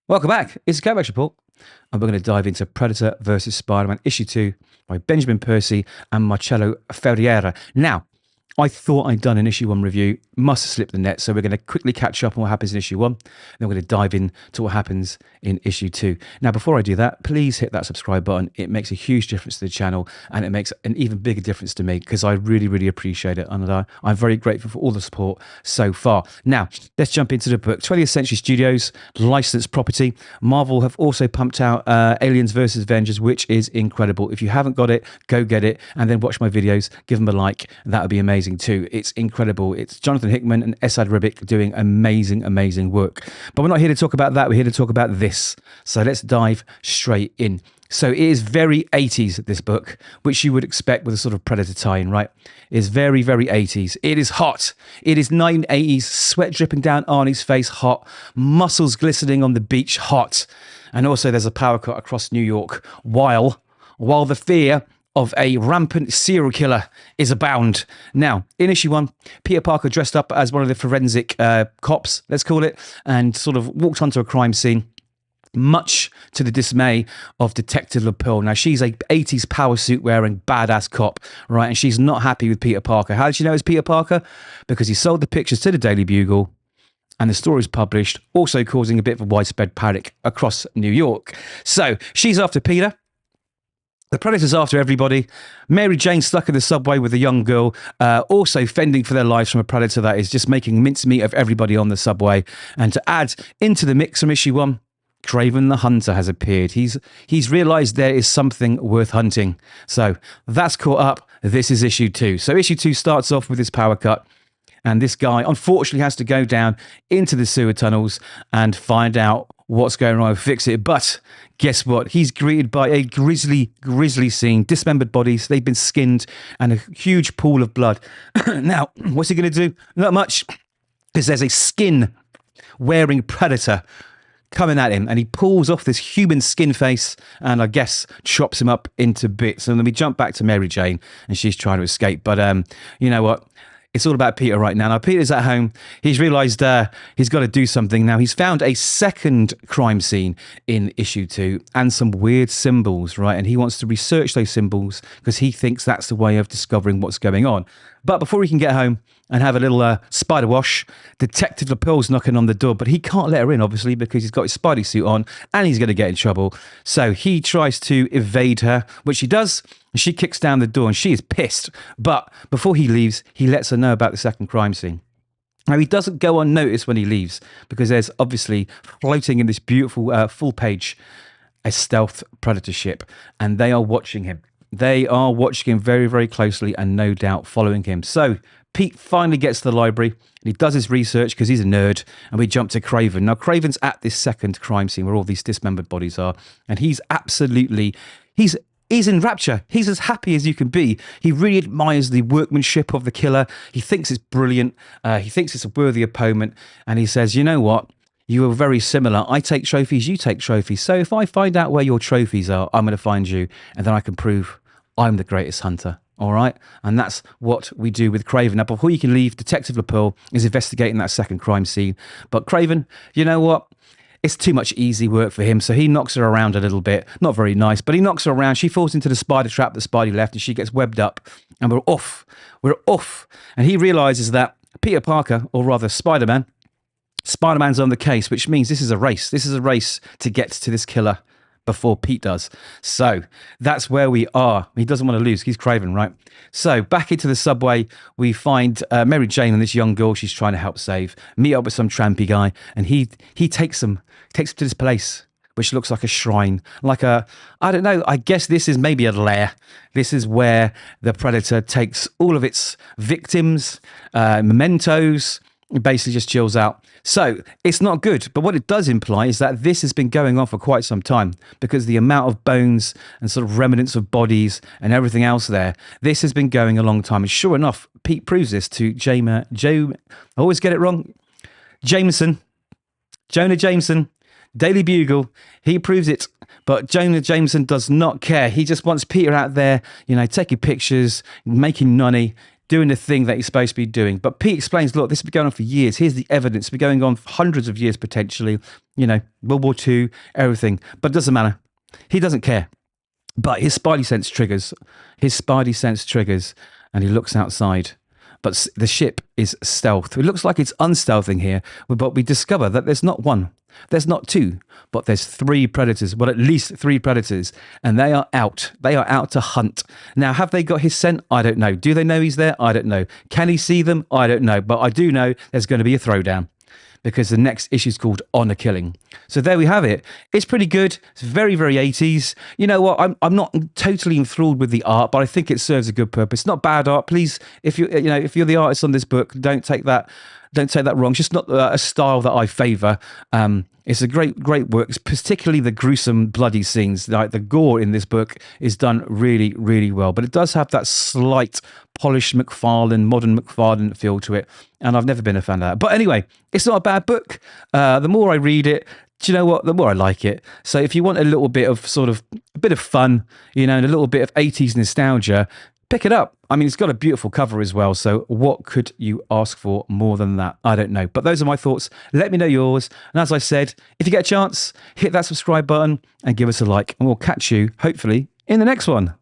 Welcome back. It's the Kovacs Report, and we're going to dive into Predator versus Spider-Man issue 2 by Benjamin Percy and Marcelo Ferreira. Now, I thought I'd done an issue 1 review, must have slipped the net, so we're going to quickly catch up on what happens in issue 1, and then we're going to dive into what happens in issue 2. Now, before I do that, please hit that subscribe button. It makes a huge difference to the channel, and it makes an even bigger difference to me, because I really, really appreciate it, and I'm very grateful for all the support so far. Now, let's jump into the book. 20th Century Studios, licensed property. Marvel have also pumped out Aliens vs. Avengers, which is incredible. If you haven't got it, go get it, and then watch my videos, give them a like. That would be amazing too. It's incredible. It's Jonathan Hickman and Esad Ribic doing amazing work. But we're not here to talk about that. We're here to talk about this. So let's dive straight in. So it is very 80s, this book, which you would expect with a sort of Predator tie-in, right? It's very 80s. It is hot. It is 1980s, sweat dripping down Arnie's face, hot. Muscles glistening on the beach, hot. And also there's a power cut across New York while the fear of a rampant serial killer is abound. Now, in issue 1, Peter Parker dressed up as one of the forensic cops, let's call it, and sort of walked onto a crime scene, much to the dismay of Detective LaPearl. Now, she's a 80s power suit wearing badass cop, right? And she's not happy with Peter Parker. How did she know it's Peter Parker? Because he sold the pictures to the Daily Bugle, and the story was published, also causing a bit of a widespread panic across New York. So she's after Peter. The Predator's after everybody. Mary Jane stuck in the subway with a young girl, also fending for their lives from a Predator that is just making mincemeat of everybody on the subway. And to add into the mix from issue 1, Kraven the Hunter has appeared. He's realised there is something worth hunting. So that's caught up. This is issue 2. So issue 2 starts off with this power cut. And this guy, unfortunately, has to go down into the sewer tunnels and find out what's going on and fix it. But guess what? He's greeted by a grisly scene. Dismembered bodies. They've been skinned and a huge pool of blood. Now, what's he going to do? Not much, because there's a skin-wearing Predator coming at him, and he pulls off this human skin face and I guess chops him up into bits. And then we jump back to Mary Jane, and she's trying to escape. But you know what? It's all about Peter right now. Now, Peter's at home. He's realised he's got to do something. Now, he's found a second crime scene in issue 2 and some weird symbols, right? And he wants to research those symbols because he thinks that's the way of discovering what's going on. But before he can get home and have a little spider wash, Detective LaPearl's knocking on the door, but he can't let her in, obviously, because he's got his Spidey suit on and he's going to get in trouble. So he tries to evade her, which he does. She kicks down the door and she is pissed. But before he leaves, he lets her know about the second crime scene. Now, he doesn't go unnoticed when he leaves because there's obviously floating in this beautiful full page a stealth Predator ship, and they are watching him. They are watching him very closely and no doubt following him. So Pete finally gets to the library and he does his research because he's a nerd, and we jump to Kraven. Now, Kraven's at this second crime scene where all these dismembered bodies are, and he's in rapture. He's as happy as you can be. He really admires the workmanship of the killer. He thinks it's brilliant. He thinks it's a worthy opponent. And he says, you know what? You are very similar. I take trophies, you take trophies. So if I find out where your trophies are, I'm going to find you. And then I can prove I'm the greatest hunter. All right? And that's what we do with Kraven. Now, before you can leave, Detective LaPearl is investigating that second crime scene. But Kraven, you know what? It's too much easy work for him, so he knocks her around a little bit. Not very nice, but he knocks her around. She falls into the spider trap that Spidey left, and she gets webbed up, and we're off. We're off. And he realizes that Peter Parker, or rather Spider-Man's on the case, which means this is a race. This is a race to get to this killer before Pete does. So that's where we are. He doesn't want to lose. He's Kraven, right? So back into the subway, we find Mary Jane and this young girl she's trying to help save. Meet up with some trampy guy, and he takes them to this place, which looks like a shrine, like a, I don't know, I guess this is maybe a lair. This is where the Predator takes all of its victims, mementos, basically just chills out. So it's not good, but what it does imply is that this has been going on for quite some time, because the amount of bones and sort of remnants of bodies and everything else there, this has been going a long time. And sure enough, Pete proves this to I always get it wrong, Jonah Jameson, Daily Bugle. He proves it, but Jonah Jameson does not care. He just wants Peter out there, you know, taking pictures, making money. doing the thing that he's supposed to be doing. But Pete explains, look, this has been going on for years. Here's the evidence. It's been going on for hundreds of years, potentially, you know, World War II, everything. But it doesn't matter. He doesn't care. But his spidey sense triggers. And he looks outside. But the ship is stealth. It looks like it's unstealthing here, but we discover that there's not one, there's not two, but there's three predators, well, at least three predators, and they are out. They are out to hunt. Now, have they got his scent? I don't know. Do they know he's there? I don't know. Can he see them? I don't know. But I do know there's going to be a throwdown, because the next issue is called Honor Killing. So there we have it. It's pretty good. It's very, very 80s. You know what? I'm not totally enthralled with the art, but I think it serves a good purpose. Not bad art. Please, if you're the artist on this book, don't take that wrong. It's just not a style that I favour. It's a great work. It's particularly the gruesome, bloody scenes. Like the gore in this book is done really, really well. But it does have that slight polished modern McFarlane feel to it. And I've never been a fan of that. But anyway, it's not a bad book. The more I read it, do you know what? The more I like it. So if you want a little bit of a bit of fun, you know, and a little bit of 80s nostalgia, pick it up. I mean, it's got a beautiful cover as well. So what could you ask for more than that? I don't know. But those are my thoughts. Let me know yours. And as I said, if you get a chance, hit that subscribe button and give us a like. And we'll catch you, hopefully, in the next one.